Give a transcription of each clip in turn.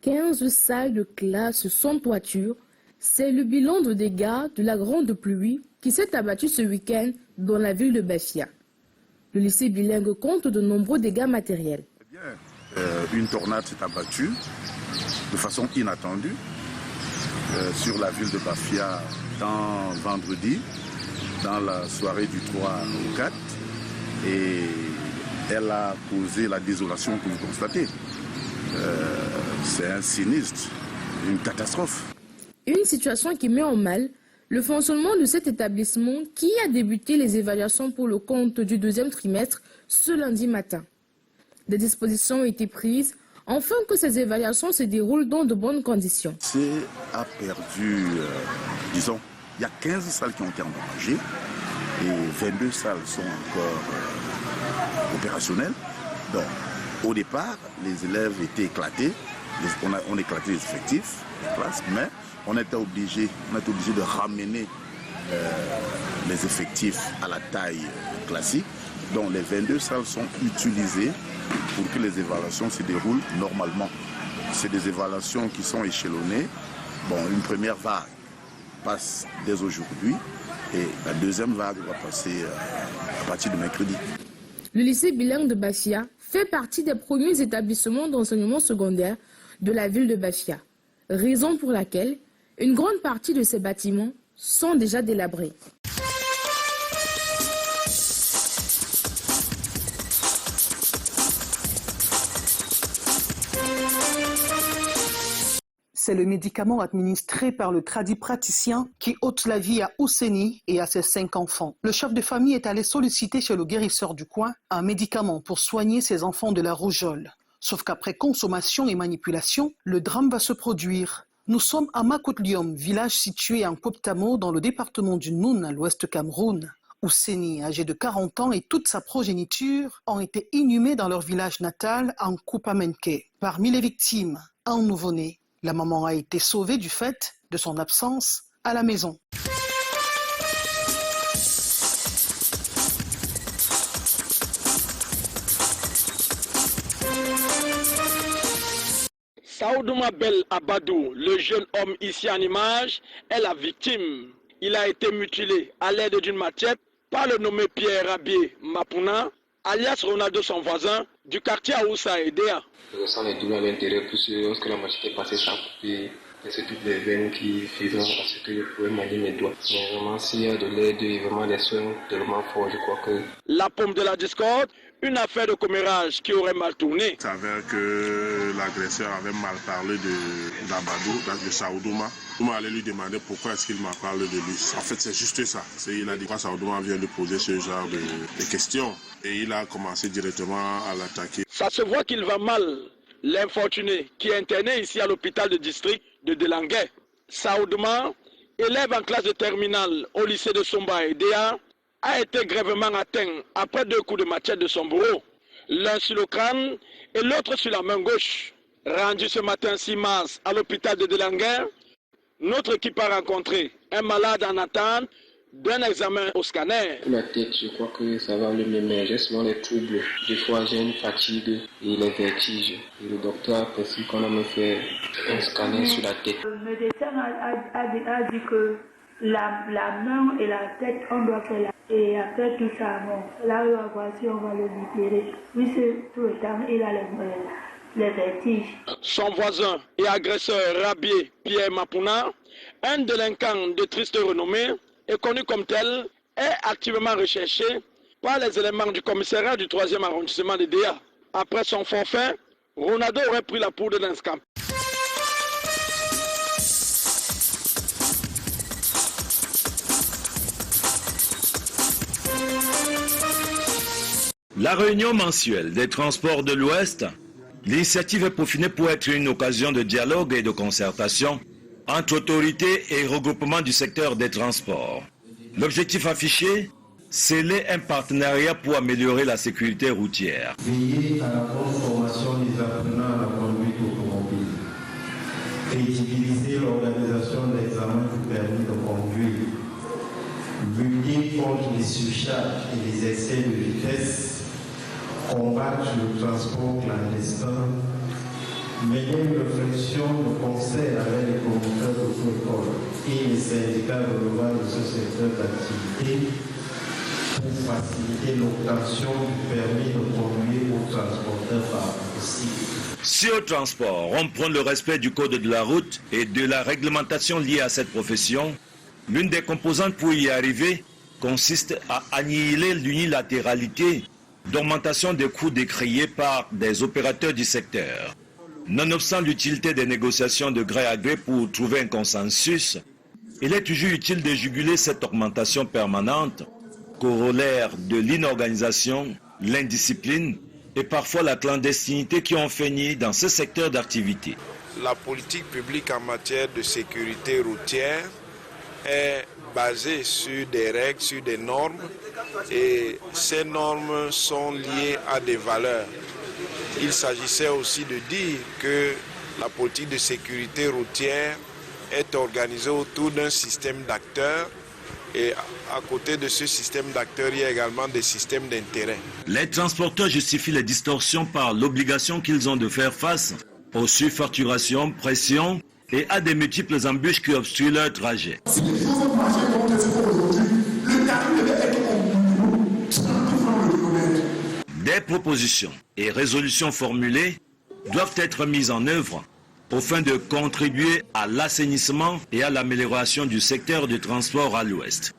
15 salles de classe sans toiture, c'est le bilan de dégâts de la grande pluie qui s'est abattue ce week-end dans la ville de Bafia. Le lycée bilingue compte de nombreux dégâts matériels. Une tornade s'est abattue de façon inattendue sur la ville de Bafia vendredi, dans la soirée du 3 au 4. Et elle a causé la désolation que vous constatez. C'est un sinistre, une catastrophe. Une situation qui met en mal le fonctionnement de cet établissement qui a débuté les évaluations pour le compte du deuxième trimestre ce lundi matin. Des dispositions ont été prises afin que ces évaluations se déroulent dans de bonnes conditions. C'est a perdu, disons, il y a 15 salles qui ont été endommagées et 22 salles sont encore opérationnelles. Donc, au départ, les élèves étaient éclatés, on a éclaté les effectifs de classe, mais on était obligé de ramener les effectifs à la taille classique. Donc les 22 salles sont utilisées pour que les évaluations se déroulent normalement. C'est des évaluations qui sont échelonnées. Bon, une première vague passe dès aujourd'hui et la deuxième vague va passer à partir de mercredi. Le lycée bilingue de Bafia fait partie des premiers établissements d'enseignement secondaire de la ville de Bafia, raison pour laquelle une grande partie de ces bâtiments sont déjà délabrés. C'est le médicament administré par le tradipraticien qui ôte la vie à Ouseni et à ses 5 enfants. Le chef de famille est allé solliciter chez le guérisseur du coin un médicament pour soigner ses enfants de la rougeole. Sauf qu'après consommation et manipulation, le drame va se produire. Nous sommes à Makotlium, village situé en Koptamo dans le département du Noun à l'ouest Cameroun. Ouseni, âgé de 40 ans, et toute sa progéniture ont été inhumés dans leur village natal en Kupamenke. Parmi les victimes, un nouveau-né. La maman a été sauvée du fait de son absence à la maison. Saoudouma Bel Abadou, le jeune homme ici en image, est la victime. Il a été mutilé à l'aide d'une machette par le nommé Pierre Rabier Mapuna, alias Ronaldo, son voisin, du quartier Aoussa et Déa. Je ressens les douleurs à l'intérieur, plus lorsque la machette est passée sans couper. C'est toutes les veines qui faisaient parce que je pouvais manier mes doigts. Mais vraiment, s'il y a de l'aide et vraiment des soins tellement forts, je crois que... La pomme de la discorde, une affaire de commérage qui aurait mal tourné. Il s'avère que l'agresseur avait mal parlé d'Abadou, de Saoudouma. On allait lui demander pourquoi est-ce qu'il m'a parlé de lui. En fait, c'est juste ça. Il a dit que Saoudouma vient de poser ce genre de questions. Et il a commencé directement à l'attaquer. Ça se voit qu'il va mal. L'infortuné, qui est interné ici à l'hôpital de district de Delanguet. Saoudouma, élève en classe de terminale au lycée de Somba et Déa, a été grièvement atteint après 2 coups de machette de son bourreau, l'un sur le crâne et l'autre sur la main gauche. Rendu ce matin 6 mars à l'hôpital de Delanguet, notre équipe a rencontré un malade en attente d'un examen au scanner. La tête, je crois que ça va le même, mais j'ai souvent les troubles. Des fois, j'ai une fatigue et les vertiges. Et le docteur a précisé qu'on a me fait un scanner sur la tête. Le médecin a dit que la main et la tête, on doit faire la... Et après tout ça, bon, là, on va voir si on va le libérer. Oui, c'est tout le temps, il a les vertiges. Son voisin et agresseur Rabier Pierre Mapuna, un délinquant de triste renommée, est connu comme tel, est activement recherché par les éléments du commissariat du 3e arrondissement de Déa. Après son forfait, Ronaldo aurait pris la poudre d'un scamp. La réunion mensuelle des transports de l'Ouest, l'initiative est peaufinée pour être une occasion de dialogue et de concertation entre autorités et regroupements du secteur des transports. L'objectif affiché, sceller un partenariat pour améliorer la sécurité routière. Veiller à la bonne formation des apprenants à la conduite automobile. Crédibiliser l'organisation d'examens du permis de conduire. Lutter contre les surcharges et les excès de vitesse. Combattre le transport clandestin. mener une réflexion de concert avec les conducteurs d'auto-école et les syndicats relevant de ce secteur d'activité pour faciliter l'obtention du permis de conduire aux transporteurs par cycle. Si au transport, on prend le respect du code de la route et de la réglementation liée à cette profession, l'une des composantes pour y arriver consiste à annihiler l'unilatéralité d'augmentation des coûts décriés par des opérateurs du secteur. Nonobstant l'utilité des négociations de gré à gré pour trouver un consensus, il est toujours utile de juguler cette augmentation permanente, corollaire de l'inorganisation, l'indiscipline et parfois la clandestinité qui ont fait nid dans ce secteur d'activité. La politique publique en matière de sécurité routière est basée sur des règles, sur des normes, et ces normes sont liées à des valeurs. Il s'agissait aussi de dire que la politique de sécurité routière est organisée autour d'un système d'acteurs, et à côté de ce système d'acteurs, il y a également des systèmes d'intérêt. Les transporteurs justifient les distorsions par l'obligation qu'ils ont de faire face aux surfacturations, pressions et à des multiples embûches qui obstruent leur trajet. Si les choses ont marché comme elles sont aujourd'hui, le tarif devait être au minimum 30 francs le kilomètre. Des propositions et résolutions formulées doivent être mises en œuvre au fin de contribuer à l'assainissement et à l'amélioration du secteur du transport à l'Ouest.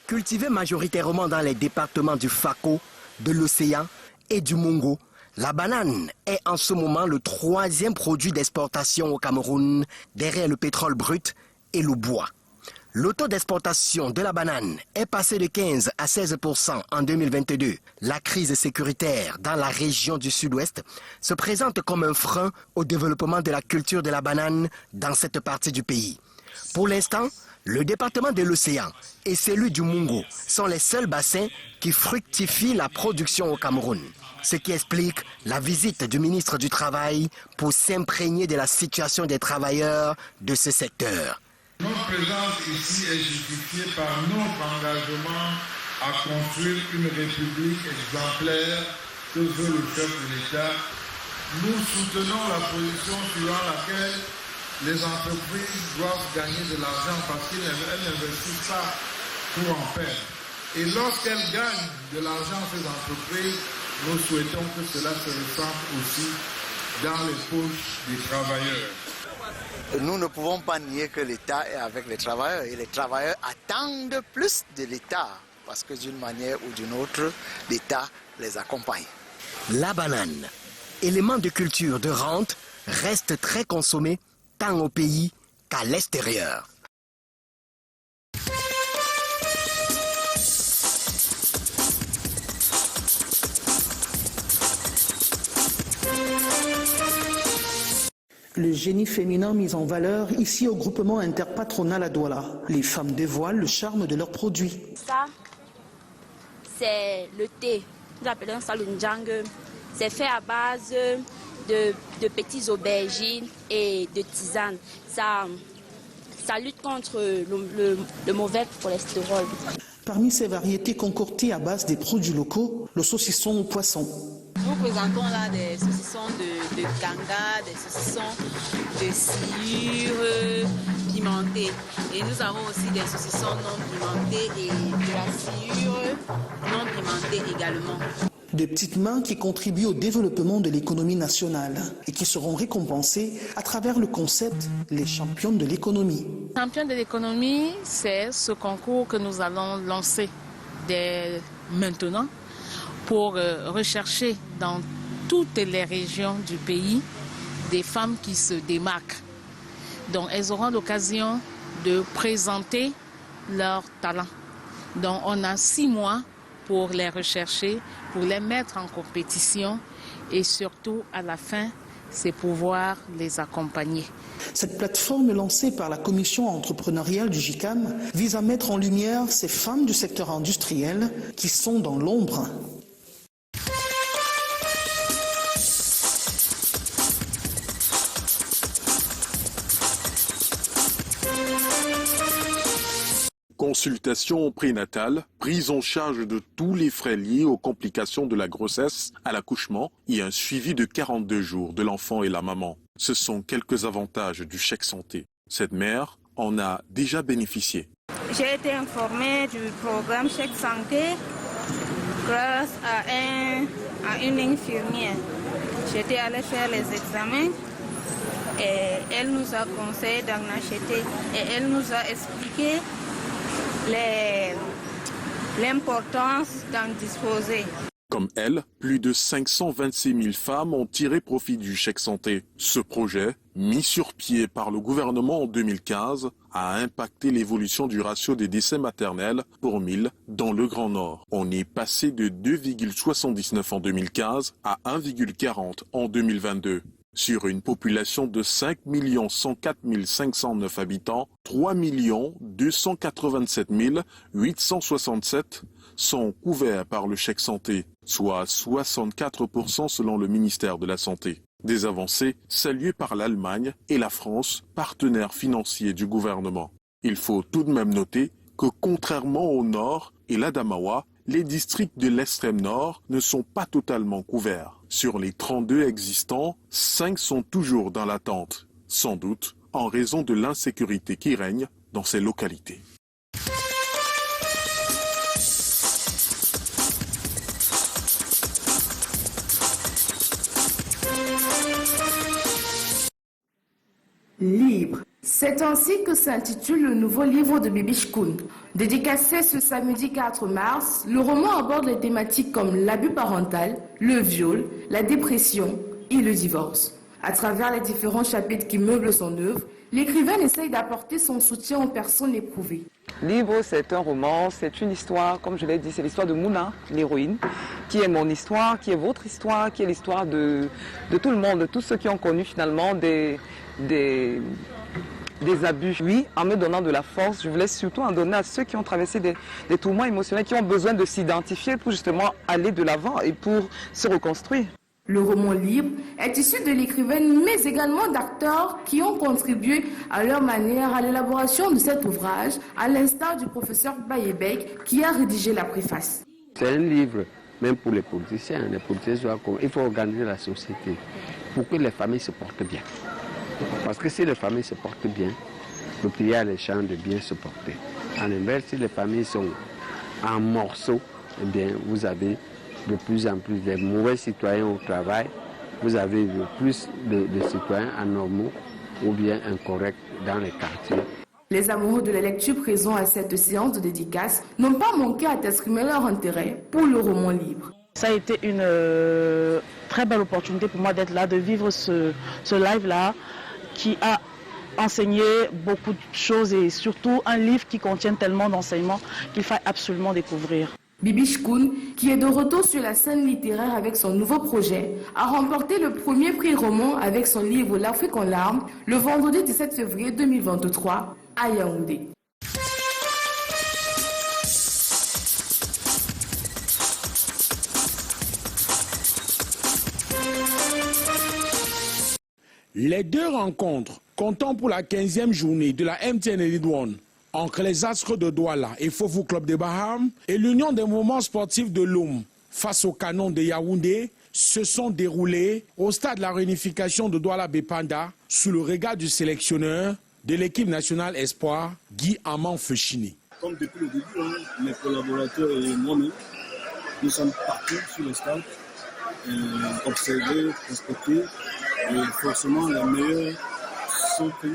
Cultivée majoritairement dans les départements du Fako, de l'Océan et du Mungo, la banane est en ce moment le troisième produit d'exportation au Cameroun, derrière le pétrole brut et le bois. Le taux d'exportation de la banane est passé de 15 à 16% en 2022. La crise sécuritaire dans la région du Sud-Ouest se présente comme un frein au développement de la culture de la banane dans cette partie du pays. Pour l'instant, le département de l'Océan et celui du Mungo sont les seuls bassins qui fructifient la production au Cameroun. Ce qui explique la visite du ministre du Travail pour s'imprégner de la situation des travailleurs de ce secteur. Notre présence ici est justifiée par notre engagement à construire une république exemplaire que veut le chef de l'État. Nous soutenons la position suivant laquelle les entreprises doivent gagner de l'argent parce qu'elles n'investissent pas pour en perdre. Et lorsqu'elles gagnent de l'argent, ces entreprises, nous souhaitons que cela se ressente aussi dans les poches des travailleurs. Nous ne pouvons pas nier que l'État est avec les travailleurs et les travailleurs attendent plus de l'État parce que d'une manière ou d'une autre, l'État les accompagne. La banane, élément de culture de rente, reste très consommé tant au pays qu'à l'extérieur. Le génie féminin mis en valeur ici au groupement interpatronal à Douala. Les femmes dévoilent le charme de leurs produits. Ça, c'est le thé. Nous appelons ça le njang. C'est fait à base de petites aubergines et de tisanes. Ça lutte contre le mauvais cholestérol. Parmi ces variétés concoctées à base des produits locaux, le saucisson au poisson. Nous présentons là des saucissons de ganga, des saucissons de sciure pimentée. Et nous avons aussi des saucissons non pimentés et de la sciure non pimentée également. Des petites mains qui contribuent au développement de l'économie nationale et qui seront récompensées à travers le concept « Les championnes de l'économie ». Championnes de l'économie, c'est ce concours que nous allons lancer dès maintenant pour rechercher dans toutes les régions du pays des femmes qui se démarquent. Donc elles auront l'occasion de présenter leur talent. Donc on a 6 mois pour les rechercher, pour les mettre en compétition et surtout à la fin, c'est pouvoir les accompagner. Cette plateforme lancée par la commission entrepreneuriale du JICAM vise à mettre en lumière ces femmes du secteur industriel qui sont dans l'ombre. Consultation prénatale, prise en charge de tous les frais liés aux complications de la grossesse à l'accouchement et un suivi de 42 jours de l'enfant et la maman. Ce sont quelques avantages du chèque santé. Cette mère en a déjà bénéficié. J'ai été informée du programme chèque santé grâce à une infirmière. J'étais allée faire les examens et elle nous a conseillé d'en acheter et elle nous a expliqué l'importance d'en disposer. Comme elle, plus de 526 000 femmes ont tiré profit du chèque santé. Ce projet, mis sur pied par le gouvernement en 2015, a impacté l'évolution du ratio des décès maternels pour 1000 dans le Grand Nord. On est passé de 2,79 en 2015 à 1,40 en 2022. Sur une population de 5 104 509 habitants, 3 287 867 sont couverts par le chèque santé, soit 64% selon le ministère de la Santé. Des avancées saluées par l'Allemagne et la France, partenaires financiers du gouvernement. Il faut tout de même noter que contrairement au Nord et l'Adamawa, les districts de l'extrême nord ne sont pas totalement couverts. Sur les 32 existants, 5 sont toujours dans l'attente, sans doute en raison de l'insécurité qui règne dans ces localités. Libre. C'est ainsi que s'intitule le nouveau livre de Bibi Chkoun. Dédicacé ce samedi 4 mars, le roman aborde les thématiques comme l'abus parental, le viol, la dépression et le divorce. À travers les différents chapitres qui meublent son œuvre, l'écrivain essaye d'apporter son soutien aux personnes éprouvées. Libre, c'est un roman, c'est une histoire, comme je l'ai dit, c'est l'histoire de Mouna, l'héroïne, qui est mon histoire, qui est votre histoire, qui est l'histoire de tout le monde, de tous ceux qui ont connu finalement des abus. Oui, en me donnant de la force, je voulais surtout en donner à ceux qui ont traversé des tourments émotionnels, qui ont besoin de s'identifier pour justement aller de l'avant et pour se reconstruire. Le roman Libre est issu de l'écrivaine, mais également d'acteurs qui ont contribué à leur manière à l'élaboration de cet ouvrage, à l'instar du professeur Bayebek qui a rédigé la préface. C'est un livre, même pour les politiciens il faut organiser la société pour que les familles se portent bien. Parce que si les familles se portent bien, le pays a les chances de bien se porter. En inverse, si les familles sont en morceaux, eh bien, vous avez de plus en plus de mauvais citoyens au travail, vous avez de plus de citoyens anormaux ou bien incorrects dans les quartiers. Les amoureux de la lecture présents à cette séance de dédicace n'ont pas manqué à exprimer leur intérêt pour le roman Libre. Ça a été une très belle opportunité pour moi d'être là, de vivre ce live-là qui a enseigné beaucoup de choses et surtout un livre qui contient tellement d'enseignements qu'il faut absolument découvrir. Bibi Chkoun, qui est de retour sur la scène littéraire avec son nouveau projet, a remporté le premier prix roman avec son livre L'Afrique en larmes le vendredi 17 février 2023 à Yaoundé. Les deux rencontres, comptant pour la 15e journée de la MTN Elite One, entre les Astres de Douala et Fofo Club de Baham et l'Union des mouvements sportifs de l'Oum face au canon de Yaoundé se sont déroulés au stade de la réunification de Douala Bepanda sous le regard du sélectionneur de l'équipe nationale Espoir, Guy Amand Fechini. Comme depuis le début, mes collaborateurs et moi-même, nous sommes partis sur le stade, observer, prospecter, et forcément les meilleurs sont pris.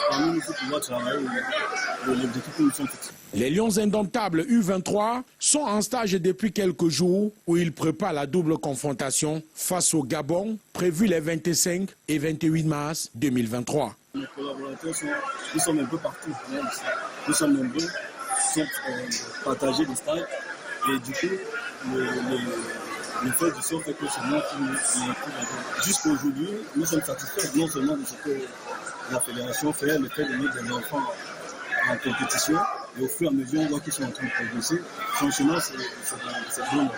Parmi nous, pour pouvoir travailler, l'objectif que nous sommes fixés. Les Lions indomptables U23 sont en stage depuis quelques jours où ils préparent la double confrontation face au Gabon, prévue les 25 et 28 mars 2023. Mes collaborateurs nous sommes un peu partout. Nous sommes nombreux, nous sommes partagés des stages. Et du coup, le fait du sort fait que c'est moi qui jusqu'à aujourd'hui, nous sommes satisfaits non seulement de ce que la fédération fait, le fait de mettre des enfants en compétition, et au fur et à mesure, on voit qu'ils sont en train de progresser. Franchement, c'est bon.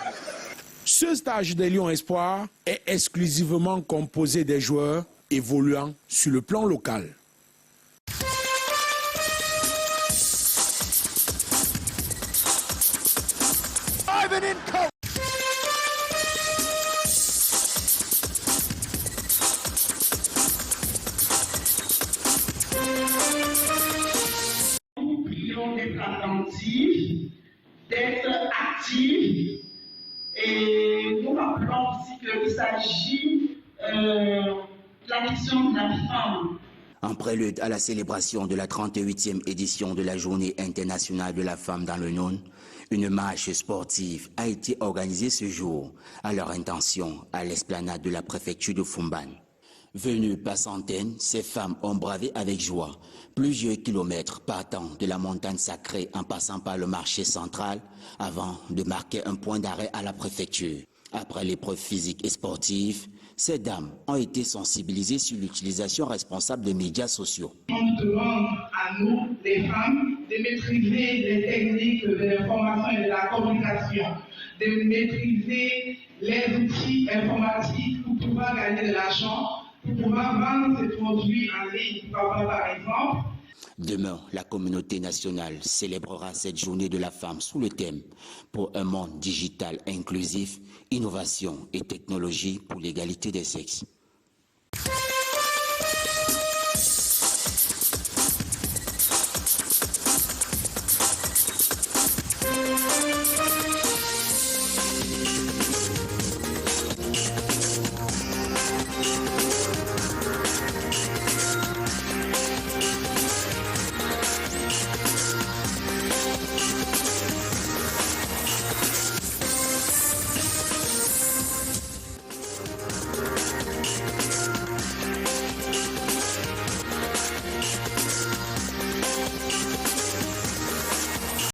Ce stage des Lions Espoir est exclusivement composé des joueurs évoluant sur le plan local. feminine coach. Nous prions d'être attentifs, d'être actifs, et nous rappelons aussi qu'il s'agit de la question de la femme. En prélude à la célébration de la 38e édition de la Journée internationale de la femme dans le Nord, une marche sportive a été organisée ce jour à leur intention à l'esplanade de la préfecture de Foumban. Venues par centaines, ces femmes ont bravé avec joie plusieurs kilomètres partant de la montagne sacrée en passant par le marché central avant de marquer un point d'arrêt à la préfecture. Après l'épreuve physique et sportive, ces dames ont été sensibilisées sur l'utilisation responsable des médias sociaux. On nous demande à nous, les femmes, de maîtriser les techniques de l'information et de la communication, de maîtriser les outils informatiques pour pouvoir gagner de l'argent, pour pouvoir vendre ces produits en ligne, par exemple. Demain, la communauté nationale célébrera cette journée de la femme sous le thème « Pour un monde digital inclusif, innovation et technologie pour l'égalité des sexes ».